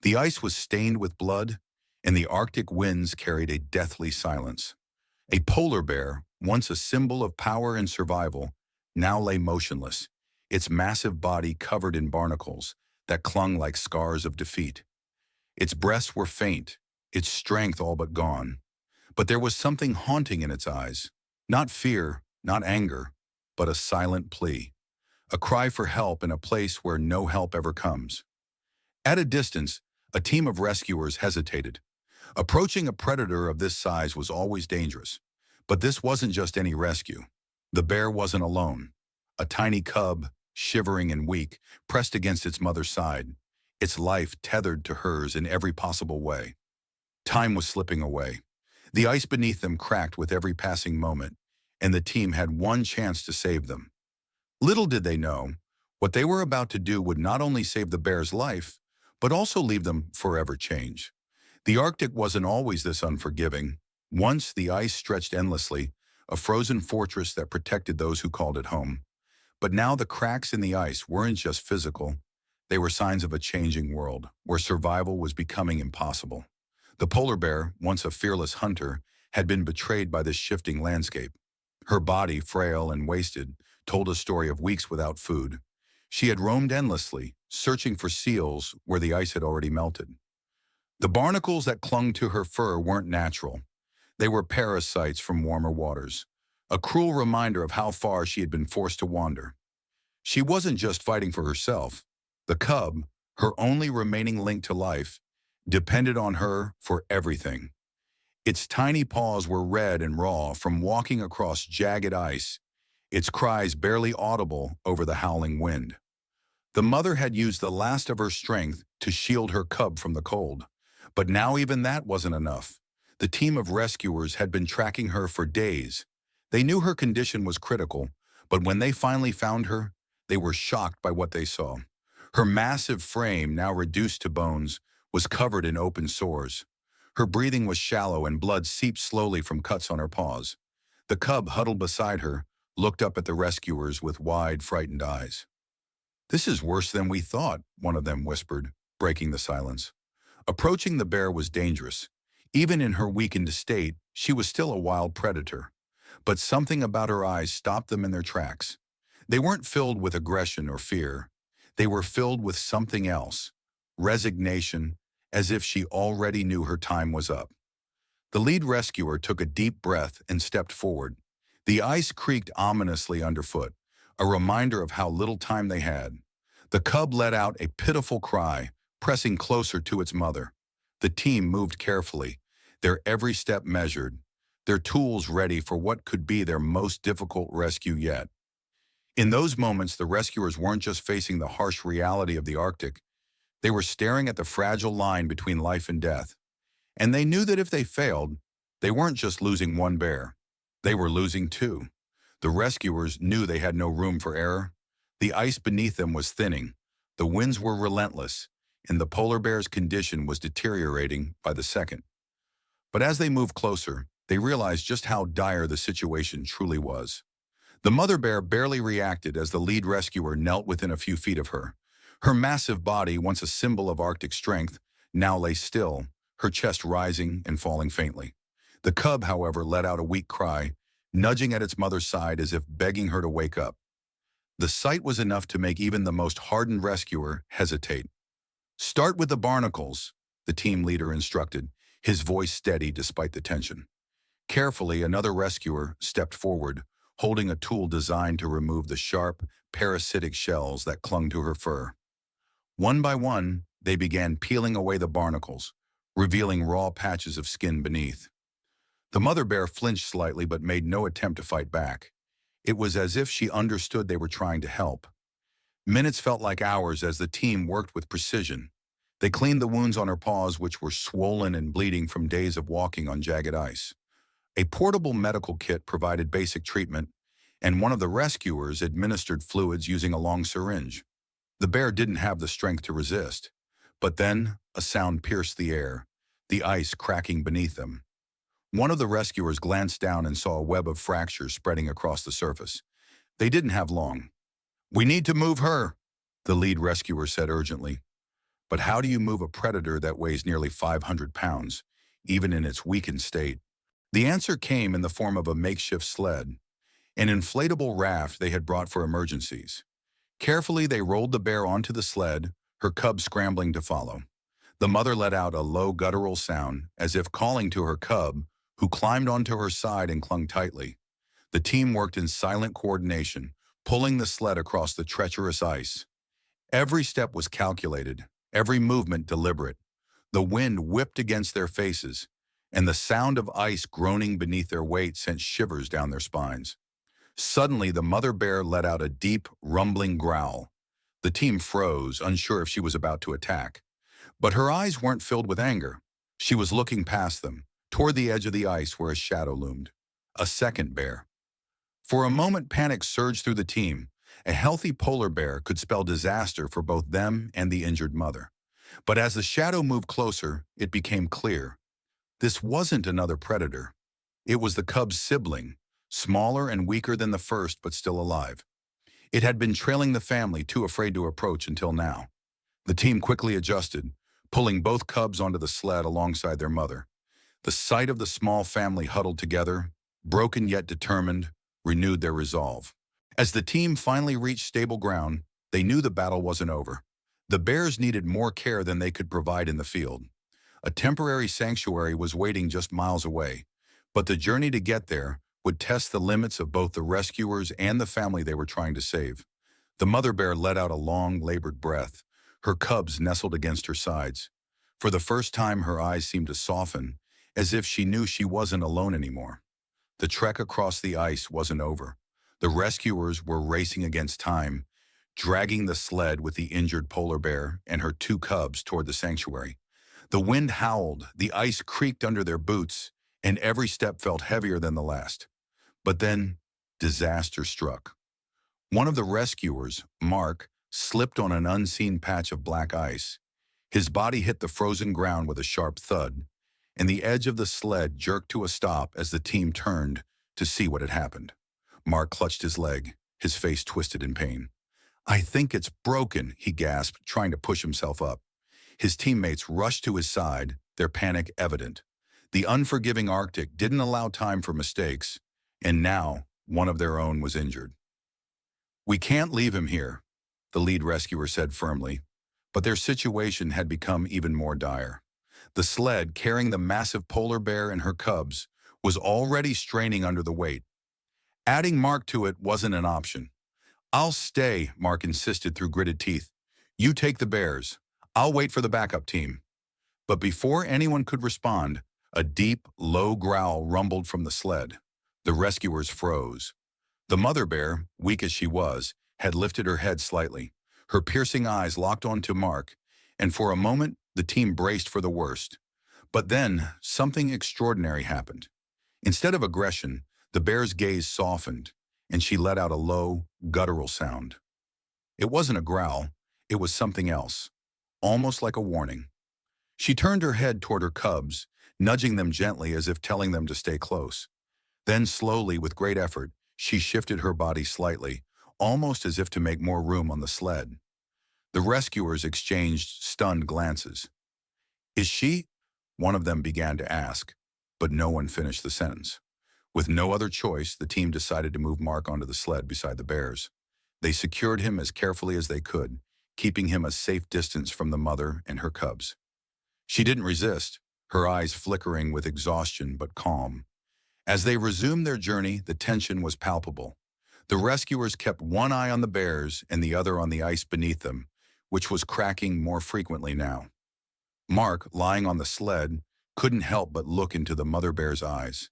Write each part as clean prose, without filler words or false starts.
The ice was stained with blood, and the Arctic winds carried a deathly silence. A polar bear, once a symbol of power and survival, now lay motionless, its massive body covered in barnacles that clung like scars of defeat. Its breasts were faint, its strength all but gone. But there was something haunting in its eyes. Not fear, not anger, but a silent plea. A cry for help in a place where no help ever comes. At a distance, a team of rescuers hesitated. Approaching a predator of this size was always dangerous. But this wasn't just any rescue. The bear wasn't alone. A tiny cub, shivering and weak, pressed against its mother's side, its life tethered to hers in every possible way. Time was slipping away. The ice beneath them cracked with every passing moment, and the team had one chance to save them. Little did they know, what they were about to do would not only save the bear's life, but also leave them forever changed. The Arctic wasn't always this unforgiving. Once the ice stretched endlessly, a frozen fortress that protected those who called it home. But now the cracks in the ice weren't just physical. They were signs of a changing world, where survival was becoming impossible. The polar bear, once a fearless hunter, had been betrayed by this shifting landscape. Her body, frail and wasted, told a story of weeks without food. She had roamed endlessly, searching for seals where the ice had already melted. The barnacles that clung to her fur weren't natural. They were parasites from warmer waters, a cruel reminder of how far she had been forced to wander. She wasn't just fighting for herself. The cub, her only remaining link to life, depended on her for everything. Its tiny paws were red and raw from walking across jagged ice, its cries barely audible over the howling wind. The mother had used the last of her strength to shield her cub from the cold, but now even that wasn't enough. The team of rescuers had been tracking her for days. They knew her condition was critical, but when they finally found her, they were shocked by what they saw. Her massive frame, now reduced to bones, was covered in open sores. Her breathing was shallow and blood seeped slowly from cuts on her paws. The cub huddled beside her, looked up at the rescuers with wide, frightened eyes. "This is worse than we thought," one of them whispered, breaking the silence. Approaching the bear was dangerous. Even in her weakened state, she was still a wild predator. But something about her eyes stopped them in their tracks. They weren't filled with aggression or fear. They were filled with something else, resignation, as if she already knew her time was up. The lead rescuer took a deep breath and stepped forward. The ice creaked ominously underfoot, a reminder of how little time they had. The cub let out a pitiful cry, pressing closer to its mother. The team moved carefully, their every step measured, their tools ready for what could be their most difficult rescue yet. In those moments, the rescuers weren't just facing the harsh reality of the Arctic. They were staring at the fragile line between life and death. And they knew that if they failed, they weren't just losing one bear. They were losing two. The rescuers knew they had no room for error. The ice beneath them was thinning. The winds were relentless, and the polar bear's condition was deteriorating by the second. But as they moved closer, they realized just how dire the situation truly was. The mother bear barely reacted as the lead rescuer knelt within a few feet of her. Her massive body, once a symbol of Arctic strength, now lay still, her chest rising and falling faintly. The cub, however, let out a weak cry, nudging at its mother's side as if begging her to wake up. The sight was enough to make even the most hardened rescuer hesitate. "Start with the barnacles," the team leader instructed, his voice steady despite the tension. Carefully, another rescuer stepped forward, holding a tool designed to remove the sharp, parasitic shells that clung to her fur. One by one, they began peeling away the barnacles, revealing raw patches of skin beneath. The mother bear flinched slightly but made no attempt to fight back. It was as if she understood they were trying to help. Minutes felt like hours as the team worked with precision. They cleaned the wounds on her paws, which were swollen and bleeding from days of walking on jagged ice. A portable medical kit provided basic treatment, and one of the rescuers administered fluids using a long syringe. The bear didn't have the strength to resist. But then, a sound pierced the air, the ice cracking beneath them. One of the rescuers glanced down and saw a web of fractures spreading across the surface. They didn't have long. "We need to move her," the lead rescuer said urgently. But how do you move a predator that weighs nearly 500 pounds, even in its weakened state? The answer came in the form of a makeshift sled, an inflatable raft they had brought for emergencies. Carefully, they rolled the bear onto the sled, her cub scrambling to follow. The mother let out a low guttural sound, as if calling to her cub, who climbed onto her side and clung tightly. The team worked in silent coordination, pulling the sled across the treacherous ice. Every step was calculated, every movement deliberate. The wind whipped against their faces, and the sound of ice groaning beneath their weight sent shivers down their spines. Suddenly, the mother bear let out a deep, rumbling growl. The team froze, unsure if she was about to attack. But her eyes weren't filled with anger. She was looking past them, toward the edge of the ice where a shadow loomed. A second bear. For a moment, panic surged through the team. A healthy polar bear could spell disaster for both them and the injured mother. But as the shadow moved closer, it became clear. This wasn't another predator. It was the cub's sibling, smaller and weaker than the first but still alive. It had been trailing the family, too afraid to approach until now. The team quickly adjusted, pulling both cubs onto the sled alongside their mother. The sight of the small family huddled together, broken yet determined, renewed their resolve. As the team finally reached stable ground, they knew the battle wasn't over. The bears needed more care than they could provide in the field. A temporary sanctuary was waiting just miles away, but the journey to get there would test the limits of both the rescuers and the family they were trying to save. The mother bear let out a long, labored breath. Her cubs nestled against her sides. For the first time, her eyes seemed to soften, as if she knew she wasn't alone anymore. The trek across the ice wasn't over. The rescuers were racing against time, dragging the sled with the injured polar bear and her two cubs toward the sanctuary. The wind howled, the ice creaked under their boots, and every step felt heavier than the last. But then, disaster struck. One of the rescuers, Mark, slipped on an unseen patch of black ice. His body hit the frozen ground with a sharp thud, and the edge of the sled jerked to a stop as the team turned to see what had happened. Mark clutched his leg, his face twisted in pain. "I think it's broken," he gasped, trying to push himself up. His teammates rushed to his side, their panic evident. The unforgiving Arctic didn't allow time for mistakes, and now one of their own was injured. "We can't leave him here," the lead rescuer said firmly, but their situation had become even more dire. The sled, carrying the massive polar bear and her cubs, was already straining under the weight. Adding Mark to it wasn't an option. "I'll stay," Mark insisted through gritted teeth. "You take the bears. I'll wait for the backup team." But before anyone could respond, a deep, low growl rumbled from the sled. The rescuers froze. The mother bear, weak as she was, had lifted her head slightly. Her piercing eyes locked onto Mark, and for a moment, the team braced for the worst. But then, something extraordinary happened. Instead of aggression, the bear's gaze softened, and she let out a low, guttural sound. It wasn't a growl, it was something else, almost like a warning. She turned her head toward her cubs, nudging them gently as if telling them to stay close. Then slowly, with great effort, she shifted her body slightly, almost as if to make more room on the sled. The rescuers exchanged stunned glances. "Is she?" one of them began to ask, but no one finished the sentence. With no other choice, the team decided to move Mark onto the sled beside the bears. They secured him as carefully as they could, keeping him a safe distance from the mother and her cubs. She didn't resist, her eyes flickering with exhaustion but calm. As they resumed their journey, the tension was palpable. The rescuers kept one eye on the bears and the other on the ice beneath them, which was cracking more frequently now. Mark, lying on the sled, couldn't help but look into the mother bear's eyes.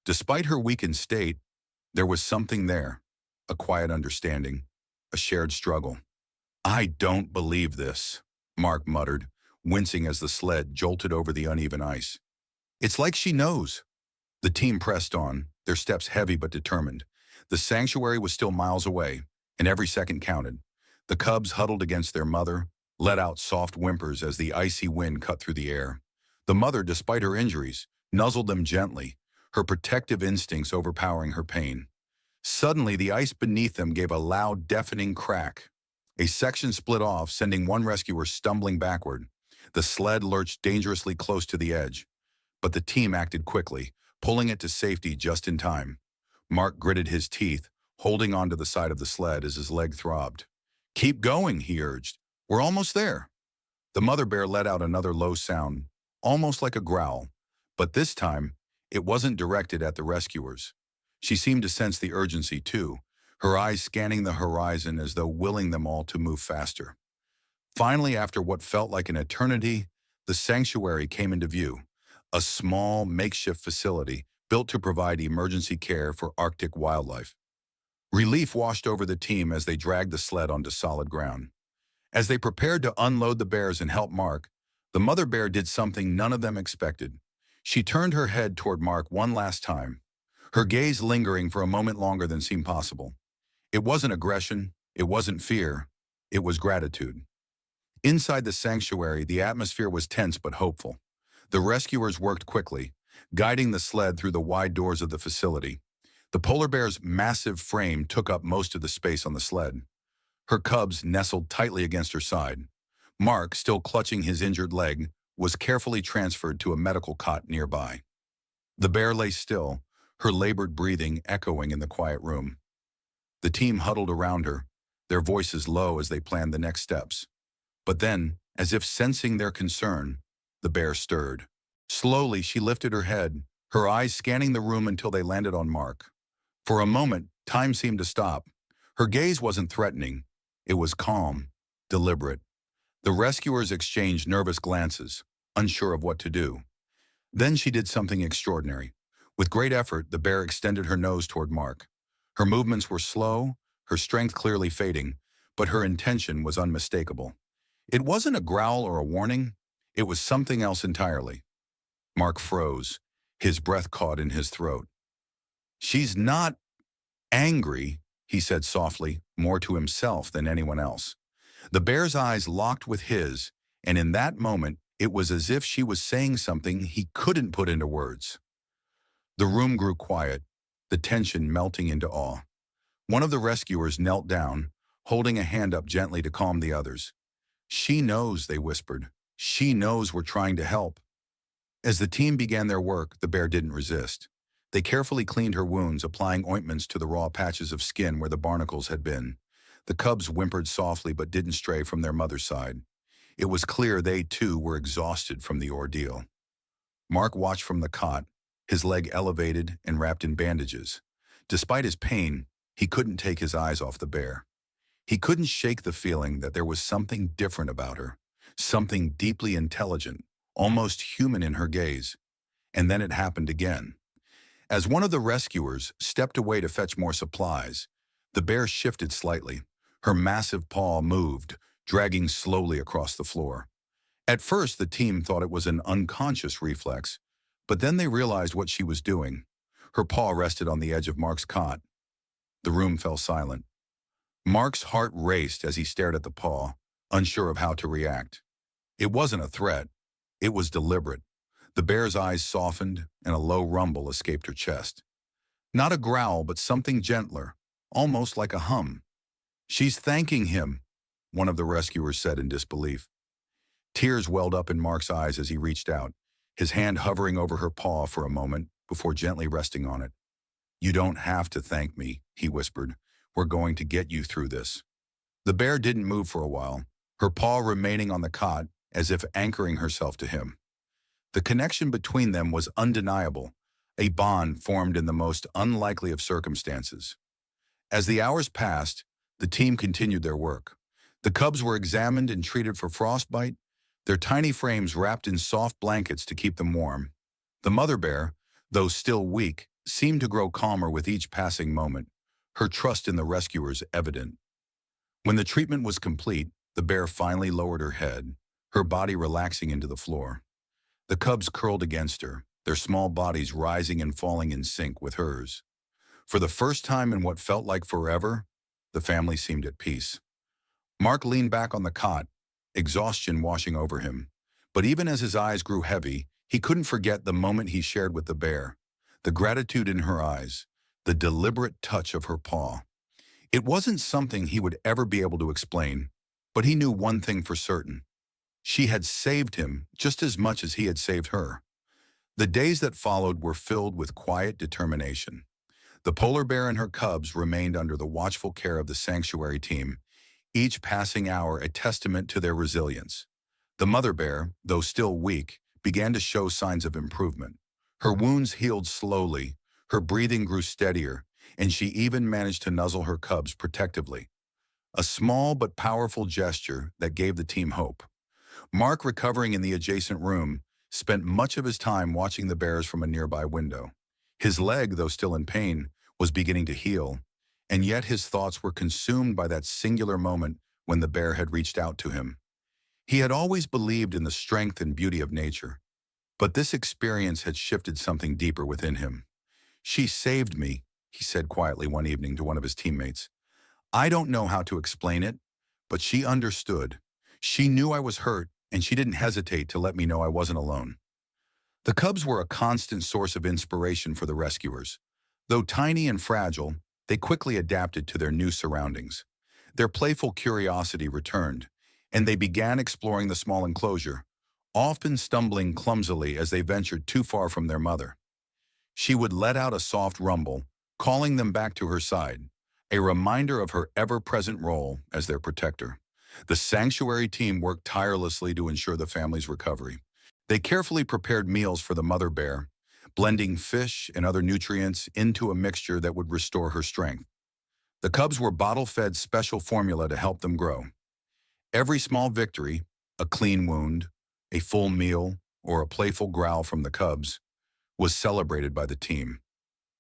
Despite her weakened state, there was something there, a quiet understanding, a shared struggle. "I don't believe this," Mark muttered, wincing as the sled jolted over the uneven ice. "It's like she knows." The team pressed on, their steps heavy but determined. The sanctuary was still miles away, and every second counted. The cubs huddled against their mother, let out soft whimpers as the icy wind cut through the air. The mother, despite her injuries, nuzzled them gently, her protective instincts overpowering her pain. Suddenly, the ice beneath them gave a loud, deafening crack. A section split off, sending one rescuer stumbling backward. The sled lurched dangerously close to the edge, but the team acted quickly, pulling it to safety just in time. Mark gritted his teeth, holding onto the side of the sled as his leg throbbed. "Keep going," he urged. "We're almost there." The mother bear let out another low sound, almost like a growl, but this time, it wasn't directed at the rescuers. She seemed to sense the urgency too, her eyes scanning the horizon as though willing them all to move faster. Finally, after what felt like an eternity, the sanctuary came into view, a small, makeshift facility built to provide emergency care for Arctic wildlife. Relief washed over the team as they dragged the sled onto solid ground. As they prepared to unload the bears and help Mark, the mother bear did something none of them expected. She turned her head toward Mark one last time, her gaze lingering for a moment longer than seemed possible. It wasn't aggression, it wasn't fear, it was gratitude. Inside the sanctuary, the atmosphere was tense but hopeful. The rescuers worked quickly, guiding the sled through the wide doors of the facility. The polar bear's massive frame took up most of the space on the sled. Her cubs nestled tightly against her side. Mark, still clutching his injured leg, was carefully transferred to a medical cot nearby. The bear lay still, her labored breathing echoing in the quiet room. The team huddled around her, their voices low as they planned the next steps. But then, as if sensing their concern, the bear stirred. Slowly, she lifted her head, her eyes scanning the room until they landed on Mark. For a moment, time seemed to stop. Her gaze wasn't threatening. It was calm, deliberate. The rescuers exchanged nervous glances, unsure of what to do. Then she did something extraordinary. With great effort, the bear extended her nose toward Mark. Her movements were slow, her strength clearly fading, but her intention was unmistakable. It wasn't a growl or a warning. It was something else entirely. Mark froze, his breath caught in his throat. "She's not angry," he said softly, more to himself than anyone else. The bear's eyes locked with his, and in that moment, it was as if she was saying something he couldn't put into words. The room grew quiet, the tension melting into awe. One of the rescuers knelt down, holding a hand up gently to calm the others. "She knows," they whispered. "She knows we're trying to help." As the team began their work, the bear didn't resist. They carefully cleaned her wounds, applying ointments to the raw patches of skin where the barnacles had been. The cubs whimpered softly but didn't stray from their mother's side. It was clear they, too, were exhausted from the ordeal. Mark watched from the cot, his leg elevated and wrapped in bandages. Despite his pain, he couldn't take his eyes off the bear. He couldn't shake the feeling that there was something different about her, something deeply intelligent, almost human in her gaze. And then it happened again. As one of the rescuers stepped away to fetch more supplies, the bear shifted slightly. Her massive paw moved, dragging slowly across the floor. At first, the team thought it was an unconscious reflex, but then they realized what she was doing. Her paw rested on the edge of Mark's cot. The room fell silent. Mark's heart raced as he stared at the paw, unsure of how to react. It wasn't a threat. It was deliberate. The bear's eyes softened, and a low rumble escaped her chest. Not a growl, but something gentler, almost like a hum. "She's thanking him," one of the rescuers said in disbelief. Tears welled up in Mark's eyes as he reached out, his hand hovering over her paw for a moment before gently resting on it. "You don't have to thank me," he whispered. "We're going to get you through this." The bear didn't move for a while, her paw remaining on the cot as if anchoring herself to him. The connection between them was undeniable, a bond formed in the most unlikely of circumstances. As the hours passed, the team continued their work. The cubs were examined and treated for frostbite, their tiny frames wrapped in soft blankets to keep them warm. The mother bear, though still weak, seemed to grow calmer with each passing moment, her trust in the rescuers evident. When the treatment was complete, the bear finally lowered her head, her body relaxing into the floor. The cubs curled against her, their small bodies rising and falling in sync with hers. For the first time in what felt like forever, the family seemed at peace. Mark leaned back on the cot, exhaustion washing over him. But even as his eyes grew heavy, he couldn't forget the moment he shared with the bear, the gratitude in her eyes, the deliberate touch of her paw. It wasn't something he would ever be able to explain, but he knew one thing for certain. She had saved him just as much as he had saved her. The days that followed were filled with quiet determination. The polar bear and her cubs remained under the watchful care of the sanctuary team, each passing hour a testament to their resilience. The mother bear, though still weak, began to show signs of improvement. Her wounds healed slowly, her breathing grew steadier, and she even managed to nuzzle her cubs protectively. A small but powerful gesture that gave the team hope. Mark, recovering in the adjacent room, spent much of his time watching the bears from a nearby window. His leg, though still in pain, was beginning to heal, and yet his thoughts were consumed by that singular moment when the bear had reached out to him. He had always believed in the strength and beauty of nature, but this experience had shifted something deeper within him. "She saved me," he said quietly one evening to one of his teammates. "I don't know how to explain it, but she understood. She knew I was hurt, and she didn't hesitate to let me know I wasn't alone." The cubs were a constant source of inspiration for the rescuers. Though tiny and fragile, they quickly adapted to their new surroundings. Their playful curiosity returned, and they began exploring the small enclosure, often stumbling clumsily as they ventured too far from their mother. She would let out a soft rumble, calling them back to her side, a reminder of her ever-present role as their protector. The sanctuary team worked tirelessly to ensure the family's recovery. They carefully prepared meals for the mother bear, blending fish and other nutrients into a mixture that would restore her strength. The cubs were bottle-fed special formula to help them grow. Every small victory, a clean wound, a full meal, or a playful growl from the cubs, was celebrated by the team.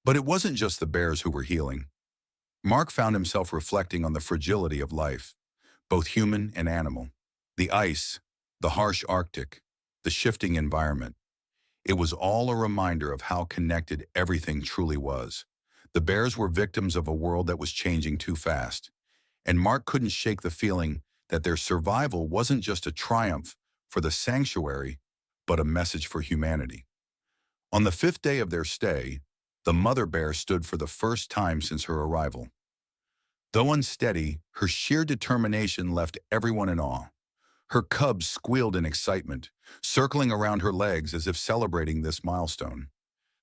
But it wasn't just the bears who were healing. Mark found himself reflecting on the fragility of life, both human and animal. The ice, the harsh Arctic, the shifting environment. It was all a reminder of how connected everything truly was. The bears were victims of a world that was changing too fast, and Mark couldn't shake the feeling that their survival wasn't just a triumph for the sanctuary, but a message for humanity. On the fifth day of their stay, the mother bear stood for the first time since her arrival. Though unsteady, her sheer determination left everyone in awe. Her cubs squealed in excitement, circling around her legs as if celebrating this milestone.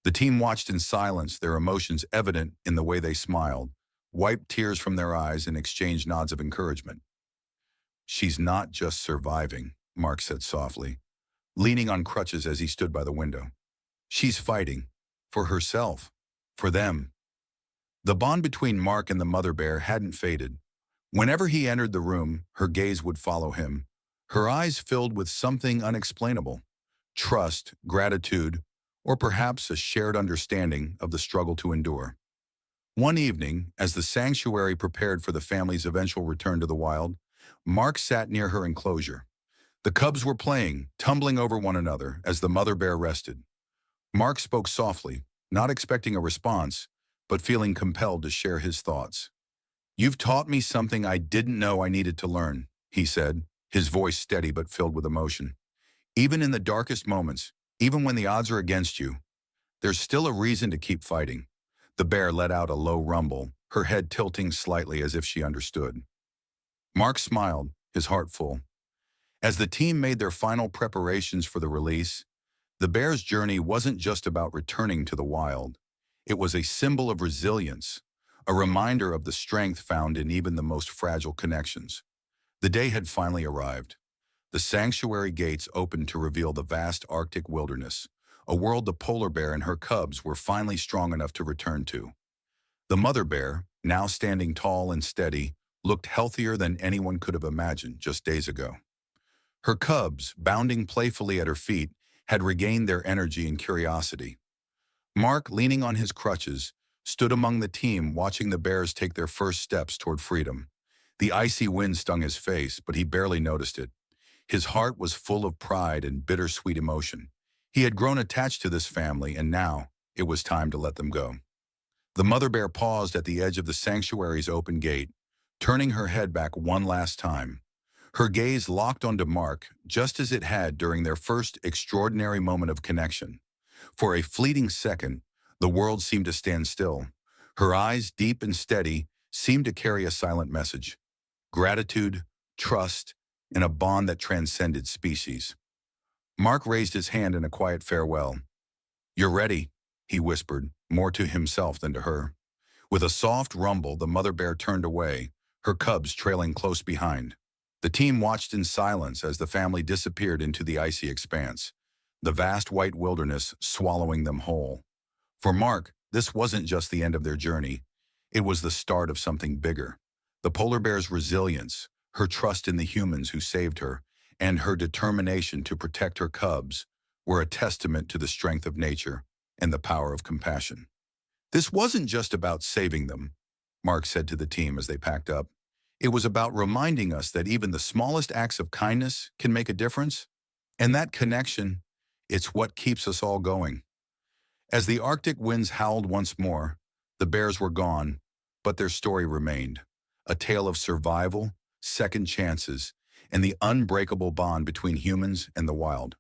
The team watched in silence, their emotions evident in the way they smiled, wiped tears from their eyes, and exchanged nods of encouragement. "She's not just surviving," Mark said softly, leaning on crutches as he stood by the window. "She's fighting. For herself. For them." The bond between Mark and the mother bear hadn't faded. Whenever he entered the room, her gaze would follow him, her eyes filled with something unexplainable: trust, gratitude, or perhaps a shared understanding of the struggle to endure. One evening, as the sanctuary prepared for the family's eventual return to the wild, Mark sat near her enclosure. The cubs were playing, tumbling over one another as the mother bear rested. Mark spoke softly, not expecting a response, but feeling compelled to share his thoughts. "You've taught me something I didn't know I needed to learn," he said, his voice steady but filled with emotion. "Even in the darkest moments, even when the odds are against you, there's still a reason to keep fighting." The bear let out a low rumble, her head tilting slightly as if she understood. Mark smiled, his heart full. As the team made their final preparations for the release, the bear's journey wasn't just about returning to the wild. It was a symbol of resilience, a reminder of the strength found in even the most fragile connections. The day had finally arrived. The sanctuary gates opened to reveal the vast Arctic wilderness, a world the polar bear and her cubs were finally strong enough to return to. The mother bear, now standing tall and steady, looked healthier than anyone could have imagined just days ago. Her cubs, bounding playfully at her feet, had regained their energy and curiosity. Mark, leaning on his crutches, stood among the team watching the bears take their first steps toward freedom. The icy wind stung his face, but he barely noticed it. His heart was full of pride and bittersweet emotion. He had grown attached to this family, and now it was time to let them go. The mother bear paused at the edge of the sanctuary's open gate, turning her head back one last time. Her gaze locked onto Mark, just as it had during their first extraordinary moment of connection. For a fleeting second, the world seemed to stand still. Her eyes, deep and steady, seemed to carry a silent message: gratitude, trust, and a bond that transcended species. Mark raised his hand in a quiet farewell. "You're ready," he whispered, more to himself than to her. With a soft rumble, the mother bear turned away, her cubs trailing close behind. The team watched in silence as the family disappeared into the icy expanse, the vast white wilderness swallowing them whole. For Mark, this wasn't just the end of their journey. It was the start of something bigger. The polar bear's resilience, her trust in the humans who saved her, and her determination to protect her cubs were a testament to the strength of nature and the power of compassion. This wasn't just about saving them, Mark said to the team as they packed up. It was about reminding us that even the smallest acts of kindness can make a difference. And that connection, it's what keeps us all going. As the Arctic winds howled once more, the bears were gone, but their story remained. A tale of survival, second chances, and the unbreakable bond between humans and the wild.